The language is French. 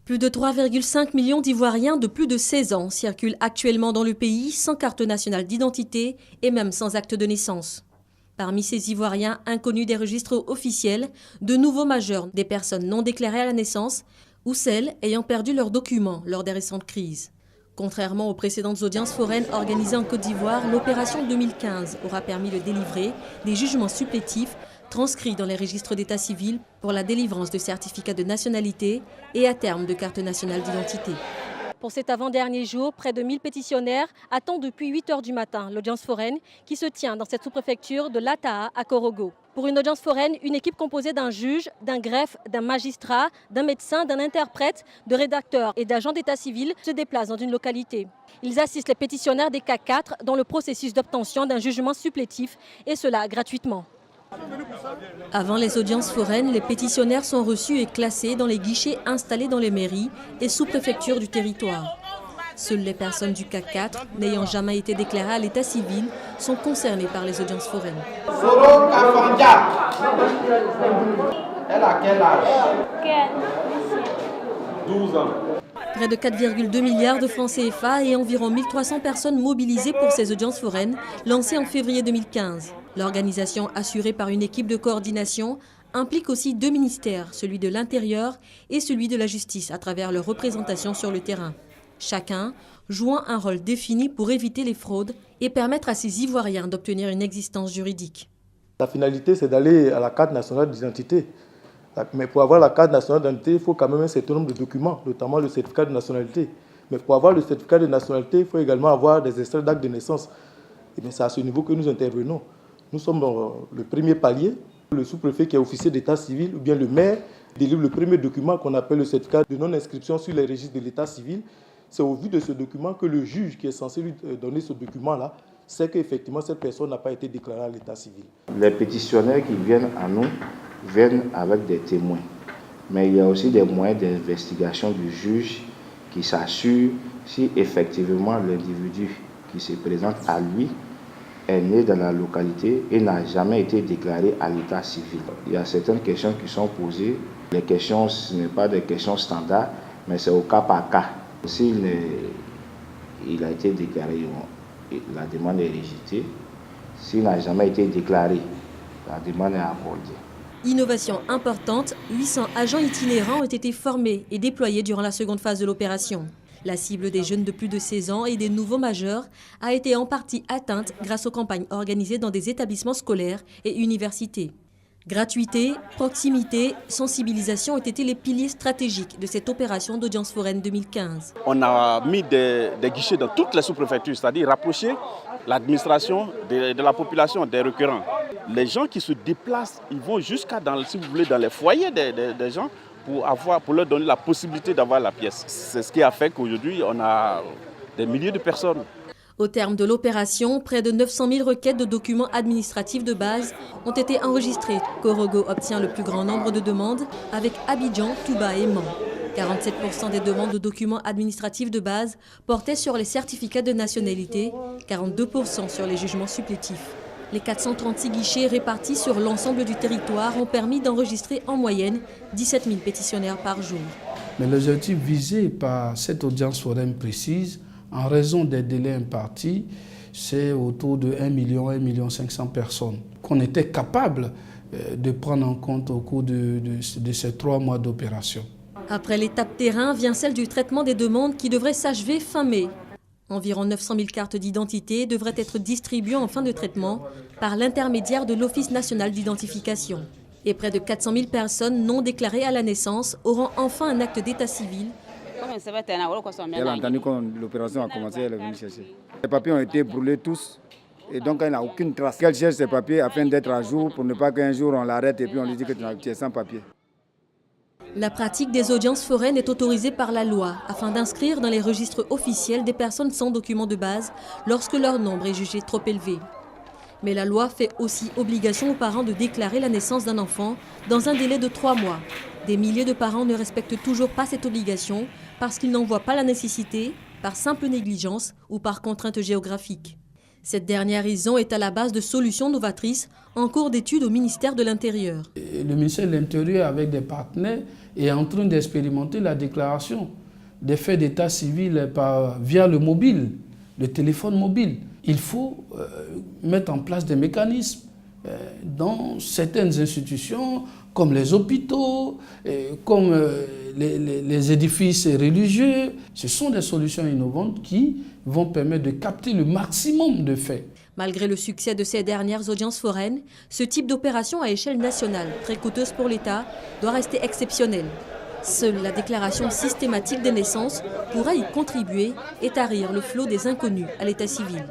Plus de 3,5 millions d'Ivoiriens de plus de 16 ans circulent actuellement dans le pays sans carte nationale d'identité et même sans acte de naissance. Parmi ces Ivoiriens inconnus des registres officiels, de nouveaux majeurs, des personnes non déclarées à la naissance ou celles ayant perdu leurs documents lors des récentes crises. Contrairement aux précédentes audiences foraines organisées en Côte d'Ivoire, l'opération 2015 aura permis de délivrer des jugements supplétifs transcrits dans les registres d'état civil pour la délivrance de certificats de nationalité et à terme de carte nationale d'identité. Pour cet avant-dernier jour, près de 1000 pétitionnaires attendent depuis 8 h du matin l'audience foraine qui se tient dans cette sous-préfecture de l'Ataa à Korogo. Pour une audience foraine, une équipe composée d'un juge, d'un greffe, d'un magistrat, d'un médecin, d'un interprète, de rédacteurs et d'agents d'état civil se déplace dans une localité. Ils assistent les pétitionnaires des cas 4 dans le processus d'obtention d'un jugement supplétif et cela gratuitement. Avant les audiences foraines, les pétitionnaires sont reçus et classés dans les guichets installés dans les mairies et sous-préfectures du territoire. Seules les personnes du CAC 4, n'ayant jamais été déclarées à l'état civil, sont concernées par les audiences foraines. Soro Kafanja. Elle a quel âge? 12 ans. Près de 4,2 milliards de francs CFA et environ 1300 personnes mobilisées pour ces audiences foraines lancées en février 2015. L'organisation, assurée par une équipe de coordination, implique aussi 2 ministères, celui de l'Intérieur et celui de la Justice, à travers leur représentation sur le terrain. Chacun jouant un rôle défini pour éviter les fraudes et permettre à ces Ivoiriens d'obtenir une existence juridique. La finalité, c'est d'aller à la carte nationale d'identité. Mais pour avoir la carte nationale d'identité, il faut quand même un certain nombre de documents, notamment le certificat de nationalité. Mais pour avoir le certificat de nationalité, il faut également avoir des extraits d'actes de naissance. Et bien c'est à ce niveau que nous intervenons. Nous sommes dans le premier palier. Le sous-préfet qui est officier d'état civil ou bien le maire délivre le premier document qu'on appelle le certificat de non-inscription sur les registres de l'état civil. C'est au vu de ce document que le juge qui est censé lui donner ce document-là sait qu'effectivement cette personne n'a pas été déclarée à l'état civil. Les pétitionnaires qui viennent à nous viennent avec des témoins. Mais il y a aussi des moyens d'investigation du juge qui s'assure si effectivement l'individu qui se présente à lui est né dans la localité et n'a jamais été déclaré à l'état civil. Il y a certaines questions qui sont posées. Les questions, ce n'est pas des questions standards, mais c'est au cas par cas. S'il a été déclaré, la demande est rejetée. S'il n'a jamais été déclaré, la demande est accordée. Innovation importante, 800 agents itinérants ont été formés et déployés durant la seconde phase de l'opération. La cible des jeunes de plus de 16 ans et des nouveaux majeurs a été en partie atteinte grâce aux campagnes organisées dans des établissements scolaires et universités. Gratuité, proximité, sensibilisation ont été les piliers stratégiques de cette opération d'audience foraine 2015. On a mis des guichets dans toutes les sous-préfectures, c'est-à-dire rapprocher l'administration de la population, des requérants. Les gens qui se déplacent, ils vont jusqu'à, si vous voulez, dans les foyers des gens pour leur donner la possibilité d'avoir la pièce. C'est ce qui a fait qu'aujourd'hui, on a des milliers de personnes. Au terme de l'opération, près de 900 000 requêtes de documents administratifs de base ont été enregistrées. Korogo obtient le plus grand nombre de demandes avec Abidjan, Touba et Mans. 47% des demandes de documents administratifs de base portaient sur les certificats de nationalité, 42% sur les jugements supplétifs. Les 436 guichets répartis sur l'ensemble du territoire ont permis d'enregistrer en moyenne 17 000 pétitionnaires par jour. Mais l'objectif visé par cette audience foraine précise, en raison des délais impartis, c'est autour de 1 500 000 personnes qu'on était capable de prendre en compte au cours de ces 3 mois d'opération. Après l'étape terrain vient celle du traitement des demandes qui devrait s'achever fin mai. Environ 900 000 cartes d'identité devraient être distribuées en fin de traitement par l'intermédiaire de l'Office national d'identification. Et près de 400 000 personnes non déclarées à la naissance auront enfin un acte d'état civil. Elle a entendu quand l'opération a commencé, elle est venue chercher. Les papiers ont été brûlés tous et donc elle n'a aucune trace. Elle cherche ses papiers afin d'être à jour pour ne pas qu'un jour on l'arrête et puis on lui dit que tu es sans papier. La pratique des audiences foraines est autorisée par la loi afin d'inscrire dans les registres officiels des personnes sans documents de base lorsque leur nombre est jugé trop élevé. Mais la loi fait aussi obligation aux parents de déclarer la naissance d'un enfant dans un délai de 3 mois. Des milliers de parents ne respectent toujours pas cette obligation parce qu'ils n'en voient pas la nécessité, par simple négligence ou par contrainte géographique. Cette dernière raison est à la base de solutions novatrices en cours d'étude au ministère de l'Intérieur. Le ministère de l'Intérieur, avec des partenaires, est en train d'expérimenter la déclaration des faits d'état civil via le mobile, le téléphone mobile. Il faut mettre en place des mécanismes dans certaines institutions, comme les hôpitaux, comme les édifices religieux. Ce sont des solutions innovantes qui vont permettre de capter le maximum de faits. Malgré le succès de ces dernières audiences foraines, ce type d'opération à échelle nationale, très coûteuse pour l'État, doit rester exceptionnel. Seule la déclaration systématique des naissances pourra y contribuer et tarir le flot des inconnus à l'état civil.